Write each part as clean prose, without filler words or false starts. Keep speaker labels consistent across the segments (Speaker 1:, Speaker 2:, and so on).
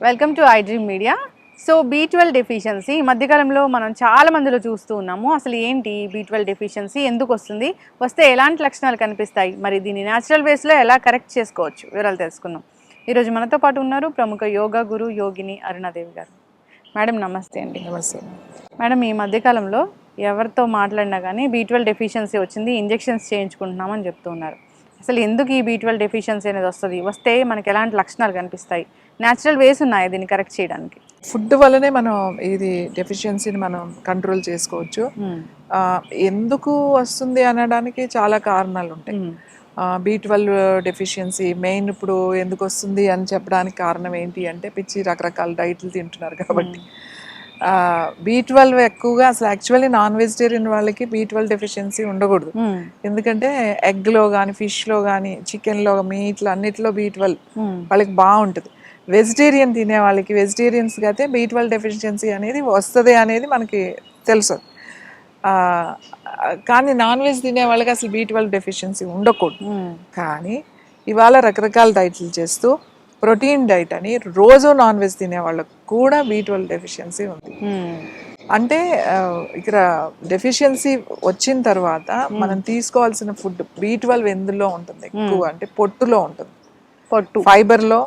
Speaker 1: Welcome to I dream media. So B12 deficiency ఈ మధ్యకాలంలో మనం చాలా మందిలో చూస్తూ ఉన్నాము. అసలు ఏంటి B12 డెఫిషియన్సీ, ఎందుకు వస్తుంది, వస్తే ఎలాంటి లక్షణాలు కనిపిస్తాయి, మరి దీన్ని న్యాచురల్ వేస్లో ఎలా కరెక్ట్ చేసుకోవచ్చు, వివరాలు తెలుసుకుందాం. ఈరోజు మనతో పాటు ఉన్నారు ప్రముఖ యోగా గురు యోగిని అరుణాదేవి గారు. మేడం నమస్తే అండి.
Speaker 2: నమస్తే
Speaker 1: మేడం, ఈ మధ్యకాలంలో ఎవరితో మాట్లాడినా కానీ B12 డెఫిషియన్సీ వచ్చింది, ఇంజెక్షన్స్ చేయించుకుంటున్నామని చెప్తూ ఉన్నారు. అసలు ఎందుకు ఈ B12 డెఫిషియన్సీ అనేది వస్తుంది, వస్తే మనకి ఎలాంటి లక్షణాలు కనిపిస్తాయి, న్యాచురల్ వేస్ ఉన్నాయి దీన్ని కరెక్ట్ చేయడానికి?
Speaker 2: ఫుడ్ వల్లనే మనం ఇది డెఫిషియన్సీని మనం కంట్రోల్ చేసుకోవచ్చు. ఎందుకు వస్తుంది అనడానికి చాలా కారణాలు ఉంటాయి. B12 డెఫిషియన్సీ మెయిన్ ఇప్పుడు ఎందుకు వస్తుంది అని చెప్పడానికి కారణం ఏంటి అంటే పిచ్చి రకరకాల డైట్లు తింటున్నారు కాబట్టి. B12 ఎక్కువగా అసలు యాక్చువల్లీ నాన్ వెజిటేరియన్ వాళ్ళకి B12 డెఫిషియన్సీ ఉండకూడదు. ఎందుకంటే ఎగ్లో కానీ ఫిష్లో కానీ చికెన్లో మీట్లో అన్నిట్లో B12 వాళ్ళకి బాగుంటుంది. వెజిటేరియన్ తినే వాళ్ళకి వెజిటేరియన్స్కి అయితే B12 డెఫిషియన్సీ అనేది వస్తుంది అనేది మనకి తెలుసు. కానీ నాన్ వెజ్ తినే వాళ్ళకి అసలు B12 డెఫిషియన్సీ ఉండకూడదు. కానీ ఇవాళ రకరకాల డైట్లు చేస్తూ ప్రోటీన్ డైట్ అని రోజు నాన్ వెజ్ తినే వాళ్ళకు కూడా B12 డెఫిషియన్సీ ఉంది. అంటే ఇక్కడ డెఫిషియన్సీ వచ్చిన తర్వాత మనం తీసుకోవాల్సిన ఫుడ్ B12 ఎందులో ఉంటుంది ఎక్కువ అంటే పొట్టులో ఉంటుంది, పొట్టు ఫైబర్లో.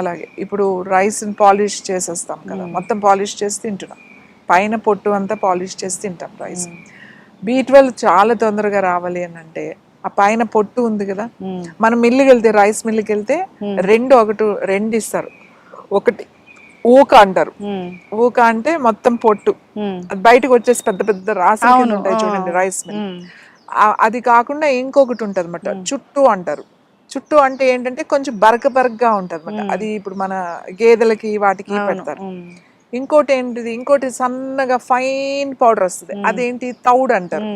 Speaker 2: అలాగే ఇప్పుడు రైస్ పాలిష్ చేసేస్తాం కదా, మొత్తం పాలిష్ చేసి తింటున్నాం, పైన పొట్టు అంతా పాలిష్ చేసి తింటాం రైస్. B12 చాలా తొందరగా రావాలి అని అంటే ఆ పైన పొట్టు ఉంది కదా, మనం మిల్లుకి వెళ్తే రైస్ మిల్లుకి వెళ్తే రెండు ఇస్తారు. ఒకటి ఊక అంటారు, ఊక అంటే మొత్తం పొట్టు, అది బయటకు వచ్చేసి పెద్ద పెద్ద రాసాలు ఉంటాయి చూడండి రైస్ మిల్. అది కాకుండా ఇంకొకటి ఉంటుంది అన్నమాట, చుట్టూ అంటారు. చుట్టూ అంటే ఏంటంటే కొంచెం బరకగా ఉంటుంది అన్నమాట, అది ఇప్పుడు మన గేదెలకి వాటికి పెడతారు. ఇంకోటి ఏంటిది, ఇంకోటి సన్నగా ఫైన్ పౌడర్ వస్తుంది, అదేంటి తౌడు అంటారు.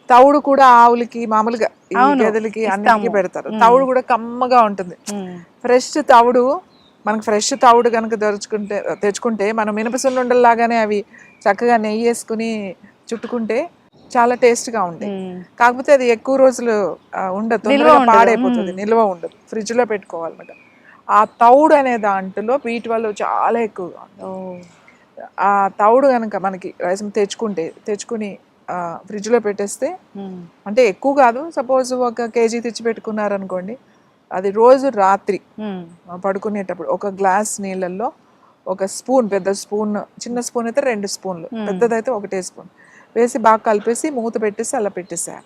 Speaker 2: తౌడు కూడా ఆవులకి మామూలుగా గేదెలకి అన్నిటికీ పెడతారు. తౌడు కూడా కమ్మగా ఉంటుంది. ఫ్రెష్ తౌడు, మనకు ఫ్రెష్ తౌడు కనుక తెచ్చుకుంటే మనం మినపసున్నుండల్లాగానే అవి చక్కగా నెయ్యి వేసుకుని చుట్టుకుంటే చాలా టేస్ట్గా ఉంటాయి. కాకపోతే అది ఎక్కువ రోజులు ఉండదు, తొందరగా పాడైపోతుంది, నిల్వ ఉండదు, ఫ్రిడ్జ్లో పెట్టుకోవాలన్నమాట. ఆ తౌడు అనే దాంట్లో B12 చాలా ఎక్కువగా ఉంటుంది. ఆ తౌడు కనుక మనకి రైస్ తెచ్చుకుని ఫ్రిడ్జ్లో పెట్టేస్తే, అంటే ఎక్కువ కాదు, సపోజ్ 1 kg తెచ్చి పెట్టుకున్నారనుకోండి, అది రోజు రాత్రి పడుకునేటప్పుడు 1 గ్లాస్ నీళ్ళల్లో 1 స్పూన్, పెద్ద స్పూన్, చిన్న స్పూన్ అయితే 2 స్పూన్లు, పెద్దదైతే 1 స్పూన్ వేసి బాగా కలిపేసి మూత పెట్టేసి అలా పెట్టేసారు.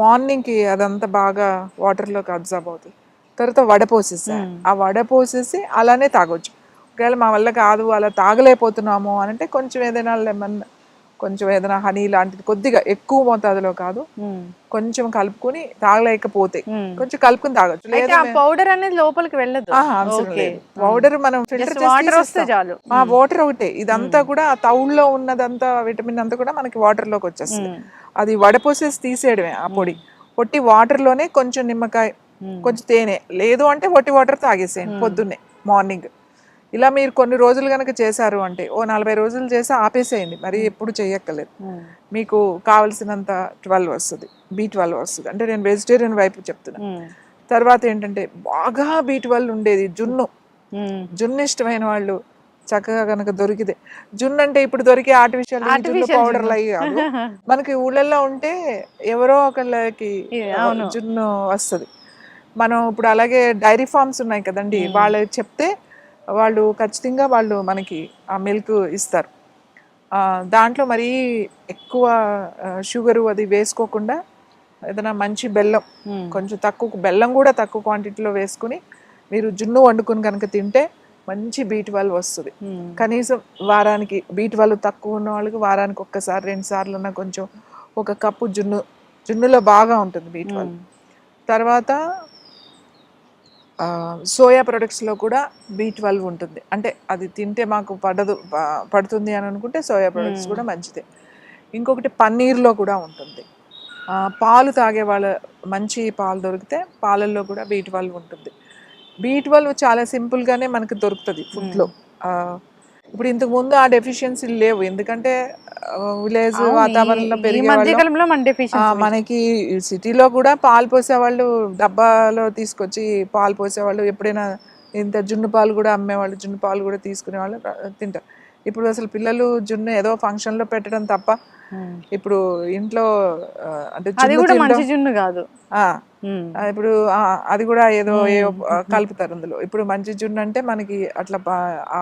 Speaker 2: మార్నింగ్కి అదంతా బాగా వాటర్లోకి అబ్జర్వ్ అవుతుంది. తర్వాత వడపోసేసారు, ఆ వడపోసేసి అలానే తాగొచ్చు. ఒకవేళ మా వల్ల కాదు, అలా తాగలేకపోతున్నాము అని అంటే కొంచెం ఏదైనా లెమన్, కొంచెం ఏదైనా హనీ లాంటిది కొద్దిగా, ఎక్కువ మోతాదులో కాదు, కొంచెం కలుపుకొని తాగలేకపోతే కొంచెం కలుపుకొని తాగొచ్చు. లేదా
Speaker 1: పౌడర్ అనేది లోపలికి వెళ్ళదు,
Speaker 2: పౌడర్ మనం ఫిల్టర్ చేసి ఆ వాటర్ ఒకటే, ఇదంతా కూడా ఆ తౌడులో ఉన్నదంతా విటమిన్ అంతా కూడా మనకి వాటర్ లోకి వచ్చేస్తుంది. అది వడపోసేసి తీసేయడమే ఆ పొట్టి వాటర్ లోనే కొంచెం నిమ్మకాయ, కొంచెం తేనె, లేదు అంటే వట్టి వాటర్ తాగేసేయండి పొద్దున్నే మార్నింగ్. ఇలా మీరు కొన్ని రోజులు కనుక చేశారు అంటే 40 రోజులు చేసి ఆపేసేయండి, మరి ఎప్పుడు చేయక్కర్లేదు. మీకు కావలసినంత B12 వస్తుంది. అంటే నేను వెజిటేరియన్ వైపు చెప్తున్నా. తర్వాత ఏంటంటే బాగా B12 ఉండేది జున్ను ఇష్టమైన వాళ్ళు చక్కగా కనుక దొరికితే, జున్ను అంటే ఇప్పుడు దొరికే ఆర్టిఫిషియల్ పౌడర్లు అయ్యి కాదు, మనకి ఊళ్ళల్లో ఉంటే ఎవరో ఒకళ్ళకి జున్ను వస్తుంది. మనం ఇప్పుడు అలాగే డైరీ ఫార్మ్స్ ఉన్నాయి కదండి, వాళ్ళు చెప్తే వాళ్ళు ఖచ్చితంగా వాళ్ళు మనకి ఆ మిల్క్ ఇస్తారు. దాంట్లో మరీ ఎక్కువ షుగరు అది వేసుకోకుండా ఏదైనా మంచి బెల్లం, కొంచెం తక్కువ బెల్లం కూడా తక్కువ క్వాంటిటీలో వేసుకుని మీరు జున్ను వండుకుని కనుక తింటే మంచి B12 వస్తుంది. కనీసం వారానికి B12 తక్కువ ఉన్న వాళ్ళకి వారానికి 1-2 సార్లు ఉన్న కొంచెం 1 కప్పు జున్నులో బాగా ఉంటుంది B12. తర్వాత సోయా ప్రొడక్ట్స్లో కూడా B12 ఉంటుంది. అంటే అది తింటే మాకు పడుతుంది అని అనుకుంటే సోయా ప్రొడక్ట్స్ కూడా మంచిదే. ఇంకొకటి పన్నీర్లో కూడా ఉంటుంది. పాలు తాగే వాళ్ళ మంచి పాలు దొరికితే పాలల్లో కూడా B12 ఉంటుంది. B12 చాలా సింపుల్గానే మనకు దొరుకుతుంది ఫుడ్లో. ఇప్పుడు ఇంతకు ముందు ఆ డెఫిషియన్సీలు లేవు, ఎందుకంటే విలేజ్
Speaker 1: అవును,
Speaker 2: వాతావరణంలో
Speaker 1: ఈ
Speaker 2: పెరిగే
Speaker 1: మధ్య
Speaker 2: వాళ్ళు.
Speaker 1: కాలంలో మన డెఫిషియన్సీ
Speaker 2: మనకి సిటీలో కూడా పాలు పోసేవాళ్ళు డబ్బాలో తీసుకొచ్చి పాలు పోసేవాళ్ళు, ఎప్పుడైనా ఇంత జున్ను పాలు కూడా అమ్మేవాళ్ళు, జున్ను పాలు కూడా తీసుకునేవాళ్ళు, తింటారు. ఇప్పుడు అసలు పిల్లలు జున్ను ఏదో ఫంక్షన్లో పెట్టడం తప్ప ఇప్పుడు ఇంట్లో అంటే
Speaker 1: అది
Speaker 2: జున్ను
Speaker 1: కూడా
Speaker 2: తినడం.
Speaker 1: మంచి జున్ను కాదు.
Speaker 2: ఇప్పుడు అది కూడా ఏదో కలుపుతారు అందులో. ఇప్పుడు మంచి జున్ను అంటే మనకి అట్లా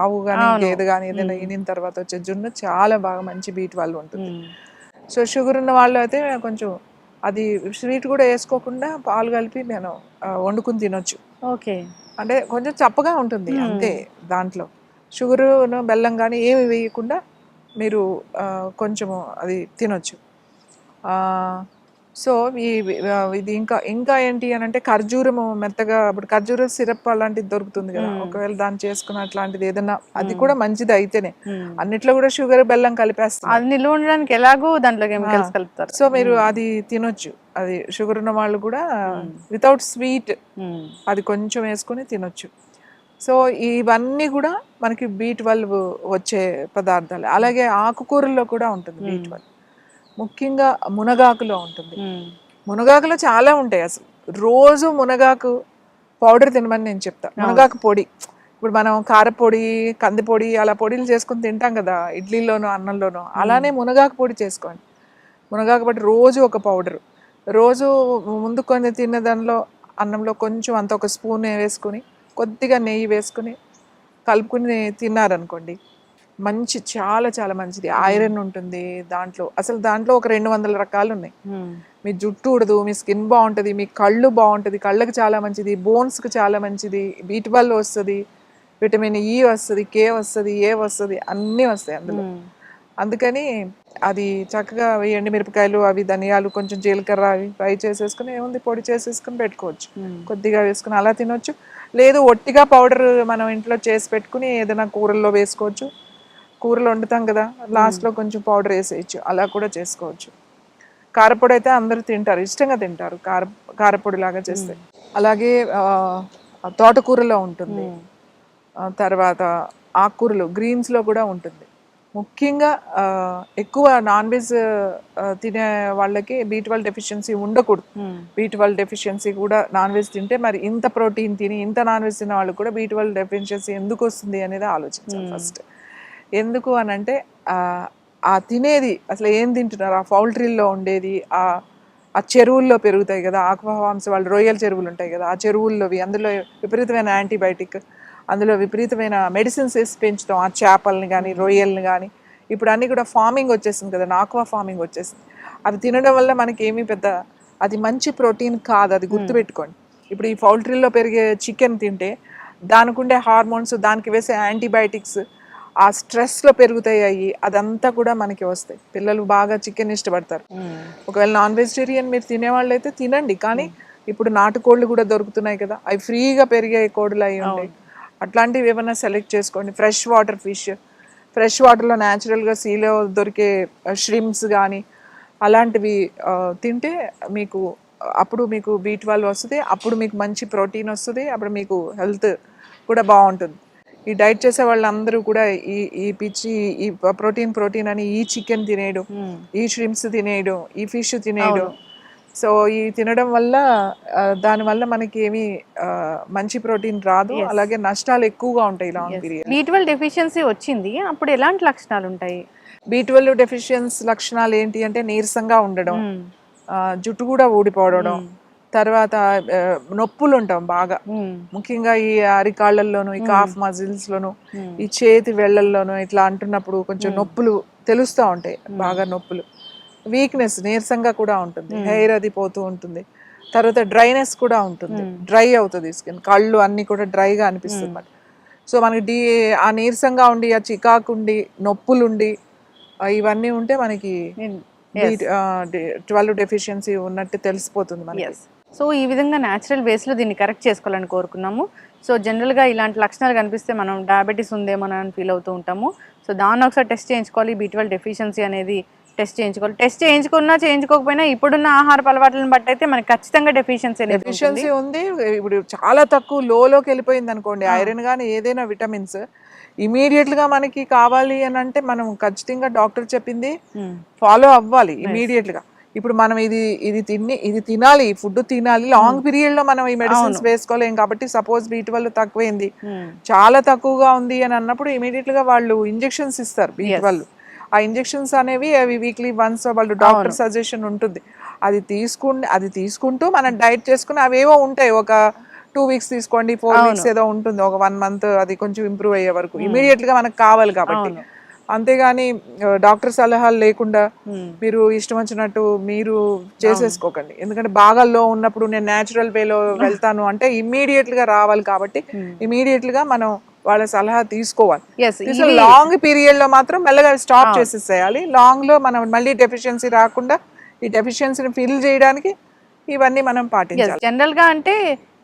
Speaker 2: ఆవు కానీ గేదె కానీ ఏదైనా ఈనిన తర్వాత వచ్చే జున్ను చాలా బాగా మంచి B12 ఉంటుంది. సో షుగర్ ఉన్న వాళ్ళు అయితే కొంచెం అది స్వీట్ కూడా వేసుకోకుండా పాలు కలిపి నేను వండుకుని తినొచ్చు.
Speaker 1: ఓకే,
Speaker 2: అంటే కొంచెం చప్పగా ఉంటుంది అంతే, దాంట్లో షుగరు బెల్లం కానీ ఏమి వేయకుండా మీరు కొంచెము అది తినొచ్చు. సో ఇది ఇంకా ఏంటి అని అంటే ఖర్జూరము మెత్తగా, ఇప్పుడు ఖర్జూరం సిరప్ అలాంటిది దొరుకుతుంది కదా, ఒకవేళ దాన్ని చేసుకున్న అట్లాంటిది ఏదైనా, అది కూడా మంచిది అయితేనే. అన్నిట్లో కూడా షుగర్ బెల్లం కలిపేస్తారు,
Speaker 1: అది నిల్వ ఉండడానికి ఎలాగో దాంట్లో కెమికల్స్ కలుపుతారు.
Speaker 2: సో మీరు అది తినొచ్చు. అది షుగర్ ఉన్న వాళ్ళు కూడా వితౌట్ స్వీట్ అది కొంచెం వేసుకొని తినొచ్చు. సో ఇవన్నీ కూడా మనకి B12 వచ్చే పదార్థాలు. అలాగే ఆకుకూరల్లో కూడా ఉంటుంది B12, ముఖ్యంగా మునగాకులో ఉంటుంది. మునగాకులో చాలా ఉంటాయి. అసలు రోజు మునగాకు పౌడర్ తినమని నేను చెప్తా. మునగాకు పొడి, ఇప్పుడు మనం కారపొడి, కందిపొడి అలా పొడిలు చేసుకుని తింటాం కదా ఇడ్లీలోనో అన్నంలోనో, అలానే మునగాకు పొడి చేసుకోండి. మునగాకు పొడి రోజు ఒక పౌడరు, రోజు ముందు కొన్ని తిన్న దానిలో అన్నంలో కొంచెం అంత ఒక స్పూన్ వేసుకొని కొద్దిగా నెయ్యి వేసుకుని కలుపుకుని తిన్నారనుకోండి, మంచి చాలా చాలా మంచిది. ఐరన్ ఉంటుంది దాంట్లో. అసలు దాంట్లో ఒక 200 రకాలు ఉన్నాయి. మీ జుట్టు ఉడదు, మీ స్కిన్ బాగుంటుంది, మీ కళ్ళు బాగుంటుంది, కళ్ళకి చాలా మంచిది, బోన్స్కి చాలా మంచిది, B12 వస్తుంది, విటమిన్ E వస్తుంది, K వస్తుంది, A వస్తుంది, అన్నీ వస్తాయి అందులో. అందుకని అది చక్కగా ఎండు మిరపకాయలు అవి ధనియాలు కొంచెం జీలకర్ర అవి ఫ్రై చేసేసుకుని ఏముంది పొడి చేసేసుకుని పెట్టుకోవచ్చు, కొద్దిగా వేసుకుని అలా తినొచ్చు. లేదు ఒట్టిగా పౌడర్ మనం ఇంట్లో చేసి పెట్టుకుని ఏదైనా కూరల్లో వేసుకోవచ్చు. కూరలు వండుతాం కదా లాస్ట్లో కొంచెం పౌడర్ వేసేయచ్చు, అలా కూడా చేసుకోవచ్చు. కారపొడి అయితే అందరూ తింటారు, ఇష్టంగా తింటారు కారపొడి లాగా చేస్తే. అలాగే తోటకూరలో ఉంటుంది, తర్వాత ఆకుకూరలు గ్రీన్స్లో కూడా ఉంటుంది. ముఖ్యంగా ఎక్కువ నాన్ వెజ్ తినే వాళ్ళకి B12 డెఫిషియన్సీ ఉండకూడదు. B12 డెఫిషియన్సీ కూడా నాన్ వెజ్ తింటే, మరి ఇంత ప్రోటీన్ తిని ఇంత నాన్ వెజ్ తినే వాళ్ళకి కూడా B12 డెఫిషియన్సీ ఎందుకు వస్తుంది అనేది ఆలోచించాలి ఫస్ట్. ఎందుకు అని అంటే ఆ తినేది అసలు ఏం తింటున్నారు, ఆ పౌల్ట్రీల్లో ఉండేది, ఆ చెరువుల్లో పెరుగుతాయి కదా ఆక్వా ఫార్మ్స్ వాళ్ళు, రొయ్యల చెరువులు ఉంటాయి కదా ఆ చెరువుల్లోవి, అందులో విపరీతమైన యాంటీబయాటిక్, అందులో విపరీతమైన మెడిసిన్స్ వేసి పెంచుతాం ఆ చేపల్ని కానీ రొయ్యల్ని కానీ. ఇప్పుడు అన్నీ కూడా ఫార్మింగ్ వచ్చేసింది కదా, ఆక్వా ఫార్మింగ్ వచ్చేసింది. అవి తినడం వల్ల మనకి ఏమీ పెద్ద అది మంచి ప్రోటీన్ కాదు, అది గుర్తుపెట్టుకోండి. ఇప్పుడు ఈ పౌల్ట్రీల్లో పెరిగే చికెన్ తింటే దానికి ఉండే హార్మోన్స్, దానికి వేసే యాంటీబయాటిక్స్, ఆ స్ట్రెస్లో పెరుగుతాయి, అదంతా కూడా మనకి వస్తాయి. పిల్లలు బాగా చికెన్ ఇష్టపడతారు. ఒకవేళ నాన్ వెజిటేరియన్ మీరు తినేవాళ్ళు అయితే తినండి, కానీ ఇప్పుడు నాటుకోళ్ళు కూడా దొరుకుతున్నాయి కదా, అవి ఫ్రీగా పెరిగే కోళ్ళు అవి ఉంటాయి, అట్లాంటివి ఏమైనా సెలెక్ట్ చేసుకోండి. ఫ్రెష్ వాటర్ ఫిష్, ఫ్రెష్ వాటర్లో న్యాచురల్గా సీలో దొరికే ష్రిమ్స్ కానీ అలాంటివి తింటే మీకు అప్పుడు మీకు B12 వస్తుంది, అప్పుడు మీకు మంచి ప్రోటీన్ వస్తుంది, అప్పుడు మీకు హెల్త్ కూడా బాగుంటుంది. ఈ డైట్ చేసే వాళ్ళందరూ కూడా ఈ పిచ్చి ఈ ప్రోటీన్ అని ఈ చికెన్ తినేయడం, ఈ ష్రిమ్స్ తినేయడం, ఈ ఫిష్ తినేయడం. సో ఈ తినడం వల్ల దానివల్ల మనకి ఏమీ మంచి ప్రోటీన్ రాదు, అలాగే నష్టాలు ఎక్కువగా ఉంటాయి లాంగ్ పీరియడ్.
Speaker 1: B12 డెఫిషియన్సీ వచ్చింది, అప్పుడు ఎలాంటి లక్షణాలు ఉంటాయి?
Speaker 2: B12 డెఫిషియన్సీ లక్షణాలు ఏంటి అంటే నీరసంగా ఉండడం, జుట్టు కూడా ఊడిపోవడం, తర్వాత నొప్పులు ఉంటాం బాగా, ముఖ్యంగా ఈ అరికాళ్ళల్లోనూ, ఈ కాఫ్ మజిల్స్ లోను, ఈ చేతి వేళ్ళల్లోనూ ఇట్లా అంటున్నప్పుడు కొంచెం నొప్పులు తెలుస్తూ ఉంటాయి, బాగా నొప్పులు, వీక్నెస్, నీరసంగా కూడా ఉంటుంది, హెయిర్ అది పోతూ ఉంటుంది. తర్వాత డ్రైనెస్ కూడా ఉంటుంది, డ్రై అవుతుంది స్కిన్, కళ్ళు అన్నీ కూడా డ్రైగా అనిపిస్తుంది అన్నమాట. సో మనకి ఆ నీరసంగా ఉండి, ఆ చికాకుండి, నొప్పులుండి ఇవన్నీ ఉంటే మనకి B12 డెఫిషియన్సీ ఉన్నట్టు తెలిసిపోతుంది మనకి.
Speaker 1: సో ఈ విధంగా న్యాచురల్ వేస్లో దీన్ని కరెక్ట్ చేసుకోవాలని కోరుకున్నాము. సో జనరల్గా ఇలాంటి లక్షణాలు కనిపిస్తే మనం డయాబెటీస్ ఉందేమో అని ఫీల్ అవుతూ ఉంటాము. సో దాన్ని ఒకసారి టెస్ట్ చేయించుకోవాలి, B12 డెఫిషియన్సీ అనేది టెస్ట్ చేయించుకోవాలి. టెస్ట్ చేయించుకున్నా చేయించుకోకపోయినా ఇప్పుడున్న ఆహారపు అలవాట్లను బట్టి అయితే మనకి ఖచ్చితంగా డెఫిషియన్సీ అనేది ఉంటుంది.
Speaker 2: డెఫిషియన్సీ ఉంది. ఇప్పుడు చాలా తక్కువ లోకి వెళ్ళిపోయింది అనుకోండి ఐరన్ కానీ ఏదైనా విటమిన్స్, ఇమీడియట్గా మనకి కావాలి అని అంటే మనం ఖచ్చితంగా డాక్టర్ చెప్పింది ఫాలో అవ్వాలి ఇమీడియట్గా. ఇప్పుడు మనం ఇది తినాలి, ఫుడ్ తినాలి, లాంగ్ పీరియడ్ లో మనం ఈ మెడిసిన్స్ వేసుకోలేం కాబట్టి సపోజ్ B12 తక్కువైంది, చాలా తక్కువగా ఉంది అని అన్నప్పుడు ఇమీడియట్ గా వాళ్ళు ఇంజెక్షన్స్ ఇస్తారు B12. ఆ ఇంజెక్షన్స్ అనేవి అవి వీక్లీ వన్స్ వాళ్ళు డాక్టర్ సజెషన్ ఉంటుంది, అది తీసుకుంటూ మనం డైట్ చేసుకుని అవేవో ఉంటాయి, ఒక 2 weeks తీసుకోండి, 4 weeks ఏదో ఉంటుంది, ఒక 1 month అది కొంచెం ఇంప్రూవ్ అయ్యే వరకు ఇమీడియట్ గా మనకు కావాలి కాబట్టి. అంతేగాని డాక్టర్ సలహాలు లేకుండా మీరు ఇష్టం వచ్చినట్టు మీరు చేసేసుకోకండి. ఎందుకంటే బాగా లో ఉన్నప్పుడు నేను న్యాచురల్ వేలో వెళ్తాను అంటే ఇమ్మీడియట్ గా రావాలి కాబట్టి ఇమీడియట్ గా మనం వాళ్ళ సలహా తీసుకోవాలి. లాంగ్ పీరియడ్ లో మాత్రం మెల్లగా స్టాప్ చేసేసేయాలి. లాంగ్ లో మనం మళ్ళీ డెఫిషియన్సీ రాకుండా ఈ డెఫిషియన్సీని ఫిల్ చేయడానికి ఇవన్నీ మనం పాటించాలి.
Speaker 1: జనరల్ గా అంటే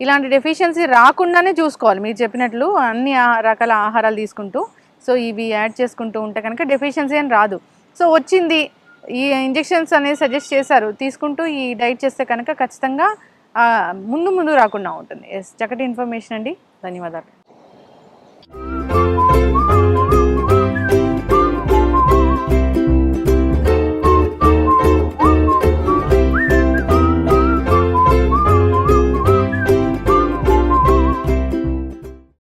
Speaker 1: ఇలాంటి డెఫిషియన్సీ రాకుండానే చూసుకోవాలి మీరు చెప్పినట్లు, అన్ని రకాల ఆహారాలు తీసుకుంటూ. సో ఇవి యాడ్ చేసుకుంటూ ఉంటే కనుక డెఫిషియన్సీ అని రాదు. సో వచ్చింది, ఈ ఇంజెక్షన్స్ అనేది సజెస్ట్ చేశారు, తీసుకుంటూ ఈ డైట్ చేస్తే కనుక ఖచ్చితంగా ముందు రాకుండా ఉంటుంది. చక్కటి ఇన్ఫర్మేషన్ అండి, ధన్యవాదాలు.